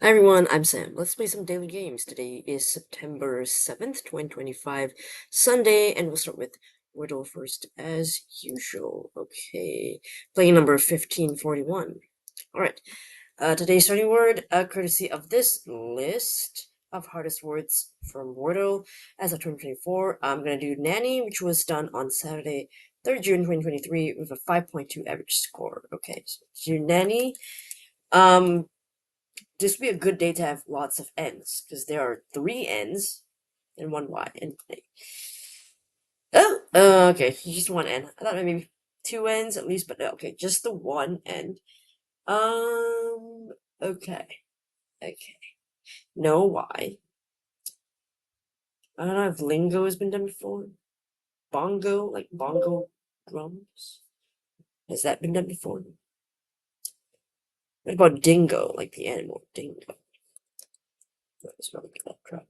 Hi everyone, I'm Sam. Let's play some daily games. Today is September 7th, 2025, Sunday, and we'll start with Wordle first as usual. Okay, playing number 1541. Alright, today's starting word, courtesy of this list of hardest words from Wordle as of 2024. I'm going to do Nanny, which was done on Saturday, 3rd June 2023 with a 5.2 average score. Okay, so do Nanny. This would be a good day to have lots of N's, because there are 3 N's and 1 Y. And okay, just 1 N. I thought maybe 2 N's at least, but okay, just the 1 N. Okay, okay. No Y. I don't know if lingo has been done before. Bongo, like bongo drums. Has that been done before? What about dingo, like the animal dingo? That's probably that crap.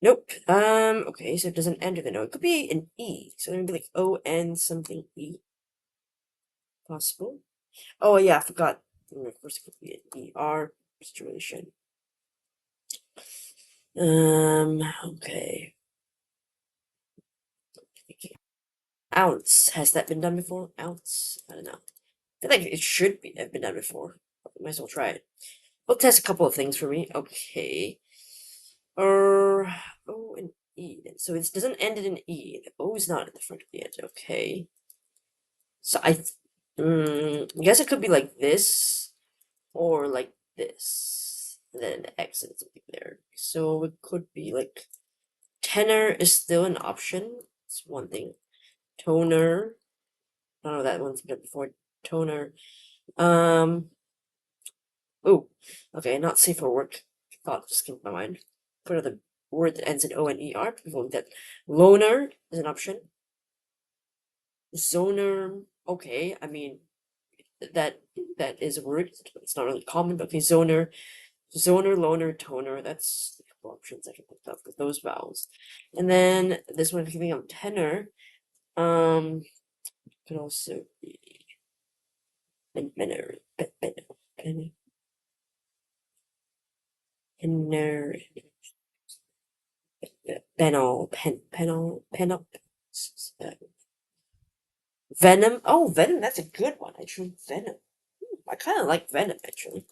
Nope. Okay, so it doesn't end with an O. It could be an E. So maybe like O-N something E. Possible. Oh, yeah, I forgot. Of course, it could be an E-R situation. Okay. Ounce. Has that been done before? Ounce? I don't know. I feel like it should be have been done before. Might as well try it. We'll test a couple of things for me. Okay. O and E. So it doesn't end in an E. The O is not at the front of the end. Okay. So I guess it could be like this or like this. And then the accent something there. So it could be like tenor is still an option. It's one thing. Toner. I don't know that one's been before. Toner. Oh, okay, not safe for work. Thought just came to my mind. For the word that ends in O-N-E-R, people that loner is an option. Zoner, okay, I mean that is a word. It's not really common, but okay, zoner, loner, toner. That's a couple options I can think of with those vowels. And then this one, if you think of tenor, could also be tenor, penal, venom. Oh, venom. That's a good one. Actually, venom. I kind of like venom actually.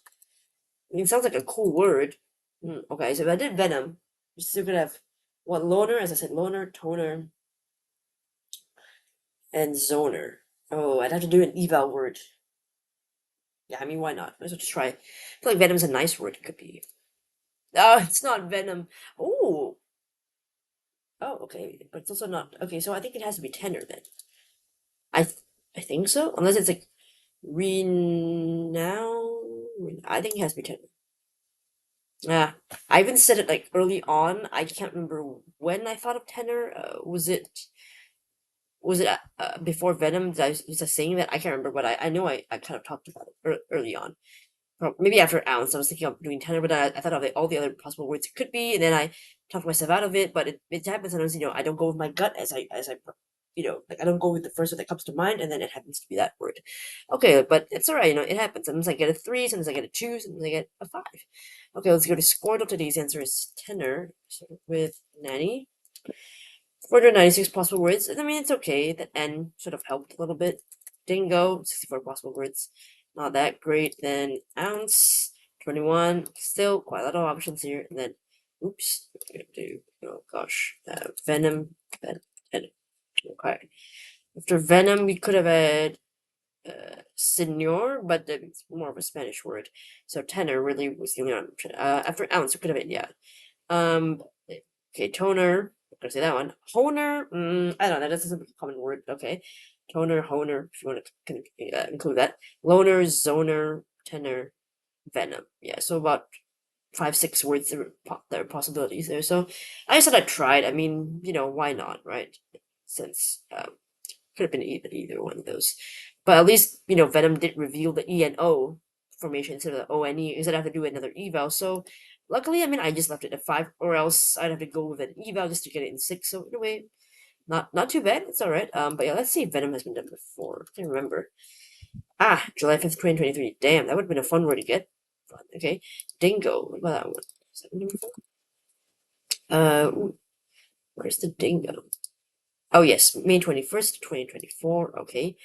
I mean, it sounds like a cool word. Okay, so if I did venom, you still could have what loner, as I said, loner, toner, and zoner. Oh, I'd have to do an eval word. Yeah, I mean, why not? Let's just try. I feel like venom's a nice word. It could be. Oh, it's not venom. Oh. Oh, okay, but it's also not. Okay, so I think it has to be tenor then. I th I think so, unless it's like renown. I think it has to be tenor. Yeah, I even said it like early on. I can't remember when I thought of tenor. Was it before Venom? Was I saying that? I can't remember, but I know I kind of talked about it early on. Maybe after Ounce, I was thinking of doing tenor, but I thought of all the other possible words it could be, and then I talked myself out of it. But it happens sometimes. I don't go with my gut like I don't go with the first word that comes to mind, and then it happens to be that word. Okay, but it's alright. It happens. Sometimes I get a 3, sometimes I get a 2, sometimes I get a 5. Okay, let's go to Squirtle. Today's answer is tenor. So with Nanny. 496 possible words. I mean, it's okay. The N sort of helped a little bit. Dingo, 64 possible words. Not that great. Then ounce, 21. Still quite a lot of options here. And then, oops, what am I gonna do? Oh gosh, venom. Venom. Okay. After venom, we could have had senor, but it's more of a Spanish word. So tenor really was the only option. After ounce, we could have had, yeah. Um, okay, toner. I'm gonna say that one. Honer. I don't know. That doesn't a common word. Okay, toner, honer. If you want to include that. Loner, zoner, tenor, venom. Yeah. So about 5, 6 words there are possibilities there. So I said I tried. I mean, why not, right? Since could have been either one of those. But at least, Venom did reveal the E and O formation instead of the O and E, instead I have to do another eval. So luckily, I mean, I just left it at 5, or else I'd have to go with an eval just to get it in 6. So in a way, not too bad. It's alright. But yeah, let's see if Venom has been done before. I can't remember. July 5th, 2023. Damn, that would have been a fun word to get. fun. Okay, dingo. What about that one? Is that number 4? Ooh, where's the dingo? Oh yes, May 21st, 2024. Okay.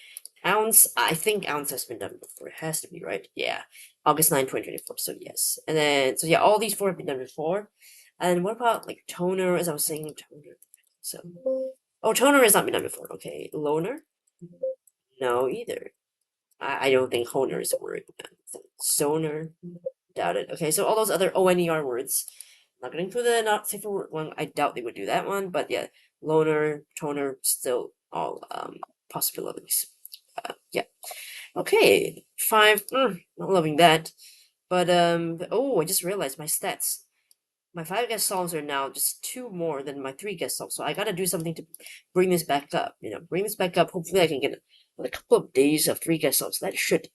Ounce, I think ounce has been done before. It has to be, right? Yeah. August 9, 2024. So yes. And then so yeah, all these 4 have been done before. And what about like toner, as I was saying, toner. So oh, toner has not been done before. Okay. Loner? No, either. I don't think honer is a word. Stoner? Doubt it. Okay, so all those other ONER words. Not gonna include the not safe for work one. I doubt they would do that one, but yeah, loner, toner, still all possibilities. Yeah. Okay, 5. Not loving that, but oh, I just realized my stats. My 5 guest songs are now just 2 more than my 3 guest songs, so I gotta do something to bring this back up. Bring this back up. Hopefully, I can get a couple of days of 3 guest songs. That should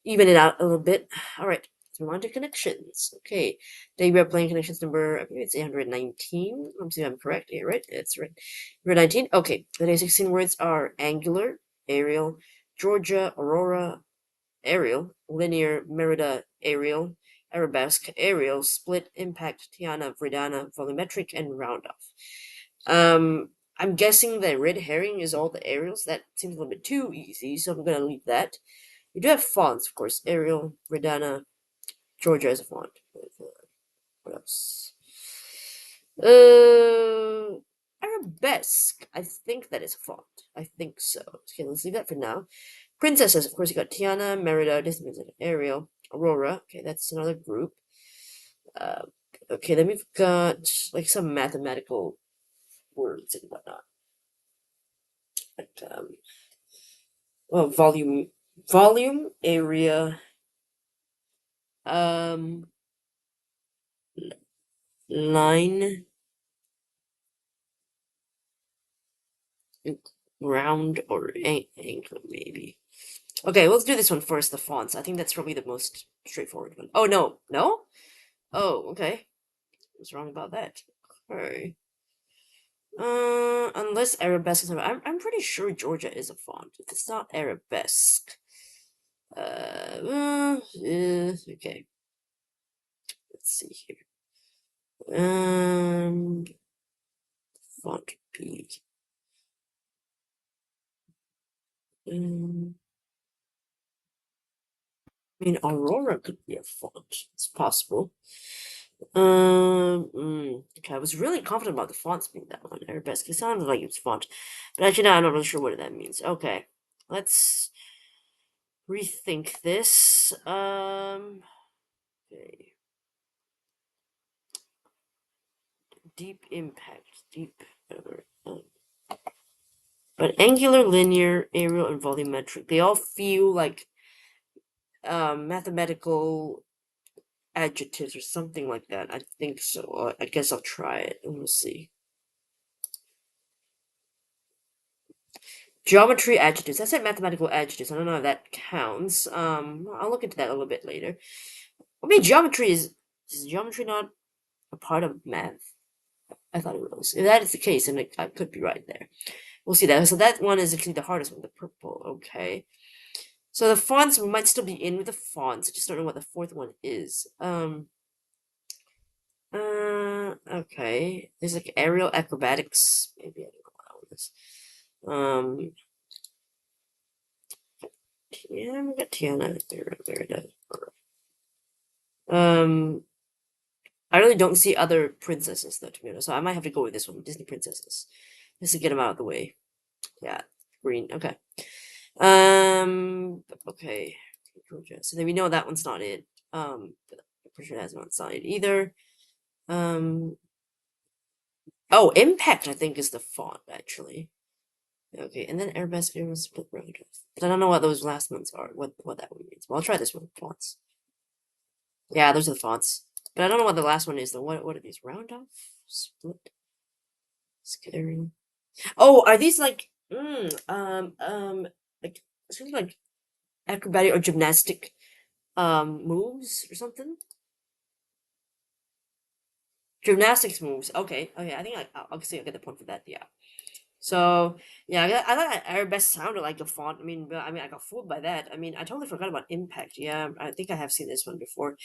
even it out a little bit. All right, let's move on to connections. Okay, today we are playing connections number, I believe it's 819. Let me see if I'm correct. Yeah, right? It's right. 819. Okay, the 16 words are angular, aerial, Georgia, aurora, aerial, linear, Merida, aerial, arabesque, aerial, split, impact, Tiana, Verdana, volumetric, and roundoff. I'm guessing that red herring is all the aerials. That seems a little bit too easy, so I'm gonna leave that. We do have fonts, of course. Arial, Verdana, Georgia is a font. What else? Arabesque. I think that is a font. I think so. Okay, let's leave that for now. Princesses, of course, you got Tiana, Merida, Disney, Ariel, Aurora. Okay, that's another group. Uh, okay, then we've got like some mathematical words and whatnot. Like, well, volume, area, um, line, round, or angle, maybe. Okay, let's do this one first, the fonts. I think that's probably the most straightforward one. Oh, no. No? Oh, okay. What's wrong about that? Okay. Unless Arabesque is... I'm pretty sure Georgia is a font. If it's not Arabesque. Okay. Let's see here. Font B. I mean, Aurora could be a font. It's possible. Okay, I was really confident about the fonts being that one. Arabesque. It sounded like it's font. But actually, now I'm not really sure what that means. Okay. Let's rethink this. Okay. Deep impact. Deep. But angular, linear, aerial, and volumetric. They all feel like mathematical adjectives or something like that. I think so. I guess I'll try it and we'll see. Geometry adjectives. I said mathematical adjectives. I don't know if that counts. I'll look into that a little bit later. I mean, geometry is geometry not a part of math? I thought it was. If that is the case, then I could be right there. We'll see that. So that one is actually the hardest one, the purple. Okay. So the fonts might still be in with the fonts. I just don't know what the fourth one is. Okay. There's like aerial acrobatics. Maybe I don't know what that one is. Yeah, we got Tiana there. I really don't see other princesses though, to be honest. So I might have to go with this one, Disney princesses, just to get them out of the way. Yeah, green. Okay. Okay. Georgia. So then we know that one's not it. I'm pretty sure that's not side either. Oh, Impact, I think, is the font, actually. Okay, and then Airbus split round. But I don't know what those last ones are, what that one means. Well, I'll try this one, fonts. Yeah, those are the fonts. But I don't know what the last one is, though. What are these? Round off? Split? Scary. Oh, are these like, like, something like acrobatic or gymnastic, moves or something? Gymnastics moves. Okay, okay. I think I'll see. I'll get the point for that. Yeah. So yeah, I thought that Arabesque sounded like a font. I got fooled by that. I totally forgot about Impact. Yeah, I think I have seen this one before.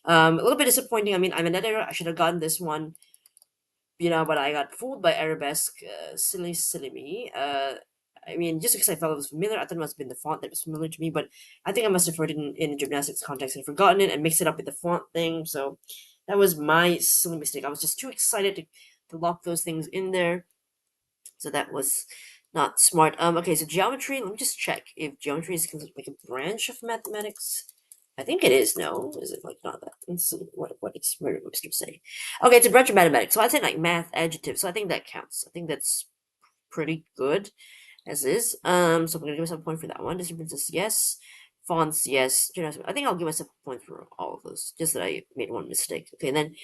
A little bit disappointing. I'm an editor. I should have gotten this one, but I got fooled by Arabesque. Silly me. Just because I felt it was familiar, I thought it must have been the font that was familiar to me, but I think I must have heard it in a gymnastics context and forgotten it and mixed it up with the font thing. So that was my silly mistake. I was just too excited to lock those things in there. So that was not smart. Okay, so geometry, let me just check if geometry is considered like a branch of mathematics. I think it is, no? Is it like not that? Let's see what it's Merriam-Webster say. Okay, it's a branch of mathematics. So I think like math adjective. So I think that counts. I think that's pretty good as is. So I'm gonna give myself a point for that one. Disney Princess, yes. Fonts, yes. I think I'll give myself a point for all of those. Just that I made one mistake. Okay, and then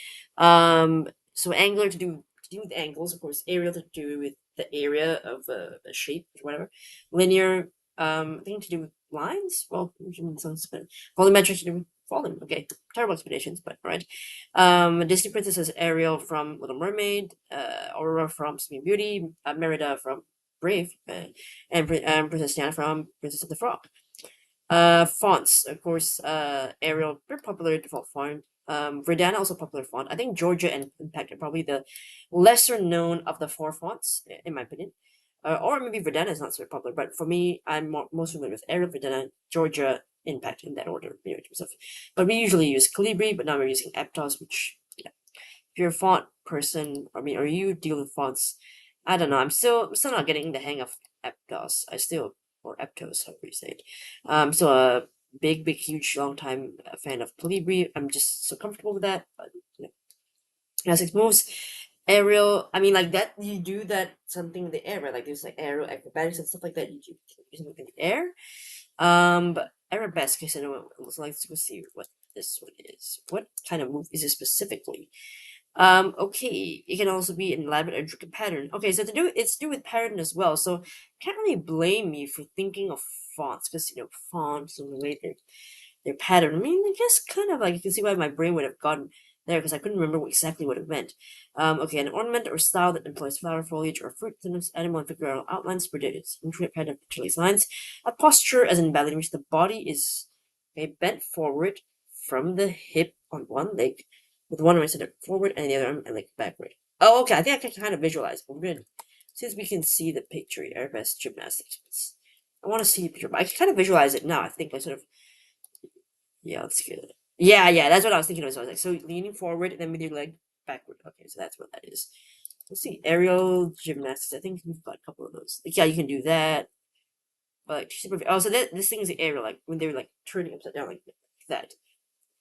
so angular to do with angles, of course. Aerial to do with the area of a shape or whatever. Linear, I think to do with lines. Well, sounds good. Volumetric to do with volume. Okay, terrible explanations, but all right. Disney Princess is Ariel from Little Mermaid. Aurora from Sleeping Beauty. Merida from Brave, and Princess Diana from Princess of the Frog. Fonts, of course, Arial, very popular default font. Verdana, also popular font. I think Georgia and Impact are probably the lesser known of the four fonts, in my opinion. Or maybe Verdana is not so popular, but for me, I'm most familiar with Arial, Verdana, Georgia, Impact in that order. But we usually use Calibri, but now we're using Aptos, which, yeah. If you're a font person, or you deal with fonts, I don't know. I'm still not getting the hang of Aptos. Or Aptos, however you say it. So a big, huge, long time fan of Calibri. I'm just so comfortable with that. But as it moves, aerial. Like that. You do that something in the air, right? Like there's like aerial acrobatics and stuff like that. You something in the air. But arabesque. I said, let's go see what this one is. What kind of move is it specifically? Okay, it can also be an elaborate or intricate pattern. Okay, so it's to do with pattern as well. So can't really blame me for thinking of fonts because fonts and related their pattern. I guess kind of like you can see why my brain would have gone there because I couldn't remember exactly what it meant. Okay, an ornament or style that employs flower foliage or fruit, animal and figural outlines, predicted intricate pattern, particularly lines. A posture, as in ballet, in which the body is bent forward from the hip on one leg with one arm extended forward and the other arm and like backward. Oh, okay. I think I can kind of visualize. We're good. Since we can see the picture here, best gymnastics. I want to see the picture, but I can kind of visualize it now. I think I sort of, yeah, let's get it. Yeah, that's what I was thinking of. So I was like, so leaning forward and then with your leg backward. Okay, so that's what that is. Let's see, aerial gymnastics. I think we've got a couple of those. Like, yeah, you can do that. But oh, so this thing is the aerial, like when they're like turning upside down like that.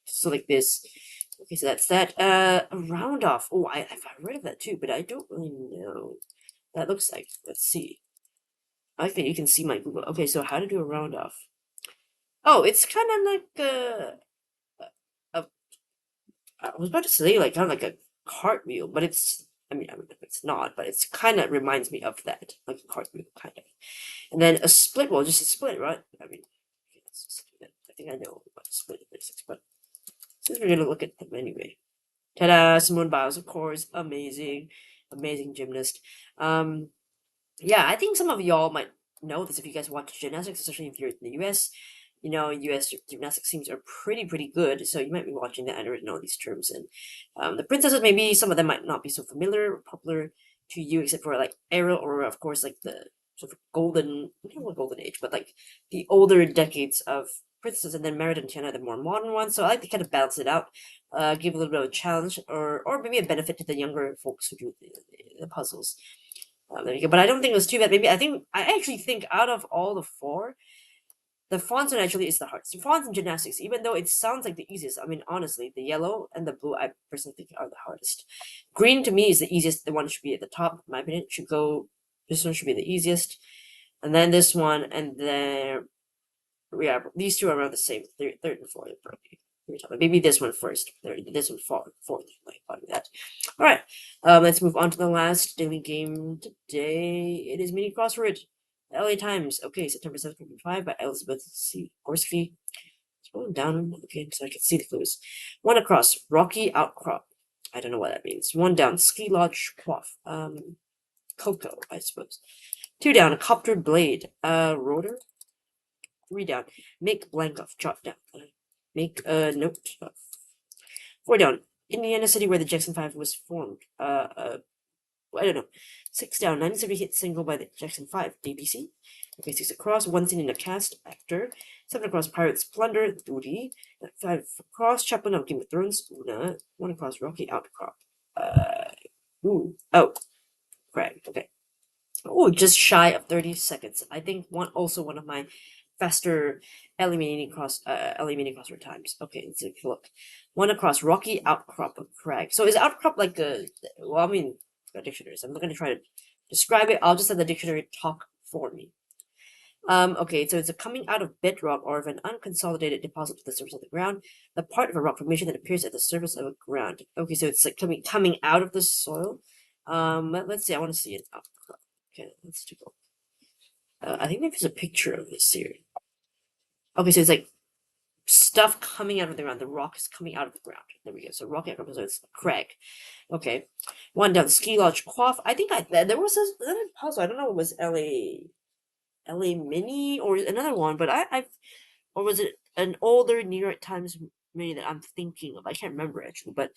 So like this. Okay, so that's that. A round off. Oh, I've heard of that too, but I don't really know. That looks like. Let's see. I think you can see my Google. Okay, so how to do a round off? Oh, it's kind of like a. I was about to say like kind of like a cartwheel, but it's. It's not, but it's kind of reminds me of that, like a cartwheel, kind of. And then a split. Well, just a split, right? Okay, let's just do that. I think I know what a split is, but since we're gonna look at them anyway. Ta-da! Simone Biles, of course, amazing gymnast. Um, yeah, I think some of y'all might know this if you guys watch gymnastics, especially if you're in the U.S. U.S. gymnastics teams are pretty good, so you might be watching that and already know these terms. And the princesses, maybe some of them might not be so familiar or popular to you, except for like Ariel or of course like the sort of golden, not golden age, but like the older decades of princesses, and then Merida and Tiana, the more modern ones. So I like to kind of balance it out, give a little bit of a challenge, or maybe a benefit to the younger folks who do the puzzles. There you go. But I don't think it was too bad. I actually think out of all the four, the fonts one actually is the hardest. The fonts in gymnastics, even though it sounds like the easiest. Honestly, the yellow and the blue, I personally think are the hardest. Green to me is the easiest. The one should be at the top, in my opinion. Should go. This one should be the easiest, and then this one, and then yeah, these two are around the same. Third and fourth, probably. Maybe this one first. Third, this one fourth. Like that. All right. Let's move on to the last daily game today. It is mini crossword. LA Times. Okay, September 7th, by Elizabeth C. Gorski. Scrolling down. Okay, so I can see the clues. One across. Rocky outcrop. I don't know what that means. One down. Ski lodge quaff. cocoa, I suppose. 2 down, a copter blade. Rotor. 3 down, make blank of, jot down. Make a note of. 4 down, Indiana City where the Jackson 5 was formed. I don't know. 6 down, 1970 hit single by the Jackson 5, ABC. Okay, 6 across, 1 scene in the cast, actor. 7 across, Pirates Plunder, Duty. 5 across, Chaplain of Game of Thrones, Una. 1 across, Rocky Outcrop. Oh, Craig, okay. Oh, just shy of 30 seconds. I think one of my faster eliminating crossword times. Okay, let's take a look. 1 across, Rocky Outcrop of Crag. So is outcrop like a, well, I mean, a dictionary, so I'm not going to try to describe it. I'll just let the dictionary talk for me. Okay, so it's a coming out of bedrock or of an unconsolidated deposit to the surface of the ground, the part of a rock formation that appears at the surface of the ground. Okay, so it's like coming out of the soil. Let's see. I want to see it. Okay, let's take a look. I think there's a picture of this here. Okay, so it's like stuff coming out of the ground. The rock is coming out of the ground. There we go. So rock outcrop, so it's crag. Okay, 1 down. Ski lodge quaff. I think there was another puzzle. I don't know if it was LA Mini or another one, but or was it an older New York Times mini that I'm thinking of? I can't remember actually, but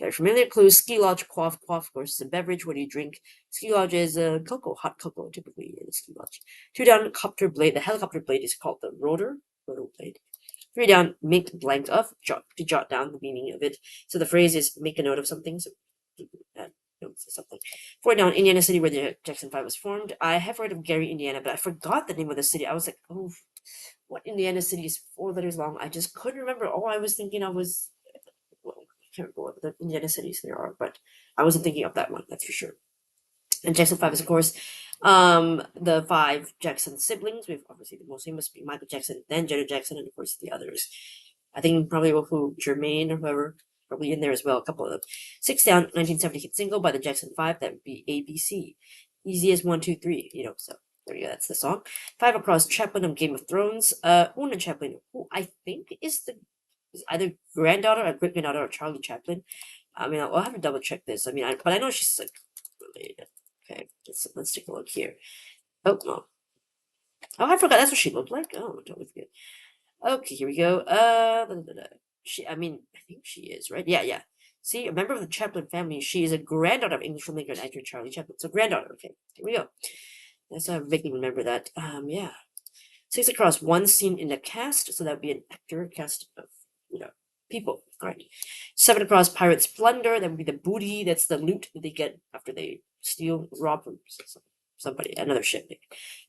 okay, familiar clues. Ski lodge quaff. Quaff, of course, is a beverage. What do you drink? Ski lodge is cocoa, hot cocoa, typically in a ski lodge. 2 down, copter blade. The helicopter blade is called the rotor blade. 3 down, make blank of, to jot down the meaning of it. So the phrase is make a note of something. So notes or something. 4 down, Indiana City, where the Jackson 5 was formed. I have heard of Gary, Indiana, but I forgot the name of the city. I was like, oh, what Indiana City is 4 letters long? I just couldn't remember. All I was thinking of was, well, I can't remember what the Indiana cities there are, but I wasn't thinking of that one, that's for sure. And Jackson 5 is, of course, the 5 Jackson siblings. We've obviously the most famous being Michael Jackson, then Janet Jackson, and of course the others. I think probably who Jermaine or whoever, probably in there as well, a couple of them. 6 down, 1970 hit single by the Jackson 5, that would be ABC. Easy as 1, 2, 3, so there you go, that's the song. 5 across, Chaplain of Game of Thrones. Una Chaplin, who I think is either granddaughter or great granddaughter of Charlie Chaplin. I mean, I'll have to double check this. I mean, but I know she's like related. Okay, let's take a look here. Oh, no. Oh, I forgot. That's what she looked like. Oh, totally forget. Okay, here we go. I think she is, right? Yeah. See, a member of the Chaplin family. She is a granddaughter of English filmmaker and actor Charlie Chaplin. So granddaughter. Okay, here we go. Let's vaguely remember that. Yeah. 6 across, 1 scene in the cast. So that would be an actor cast of, people. All right. 7 across, Pirates Plunder. That would be the booty. That's the loot that they get after they rob from somebody, another ship.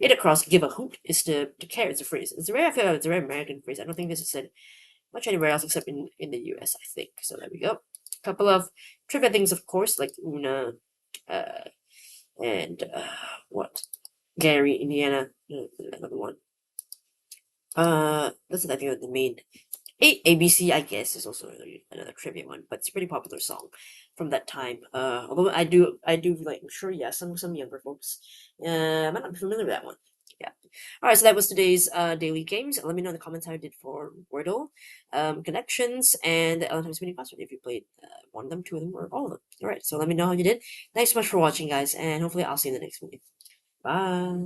8 across, give a hoot is to care. It's a phrase. I feel like it's a very American phrase. I don't think this is said much anywhere else except in the US, I think. So there we go. A couple of trivia things, of course, like Una, and what? Gary, Indiana, another one. That's I think the main. 8 ABC, I guess, is also another trivia one, but it's a pretty popular song from that time. Although I do like, I'm sure, yeah, some younger folks might not be familiar with that one. Yeah. All right, so that was today's daily games. Let me know in the comments how you did for Wordle, connections, and the Times Mini Password if you played one of them, 2 of them, or all of them. All right, so let me know how you did. Thanks so much for watching, guys, and hopefully I'll see you in the next video. Bye.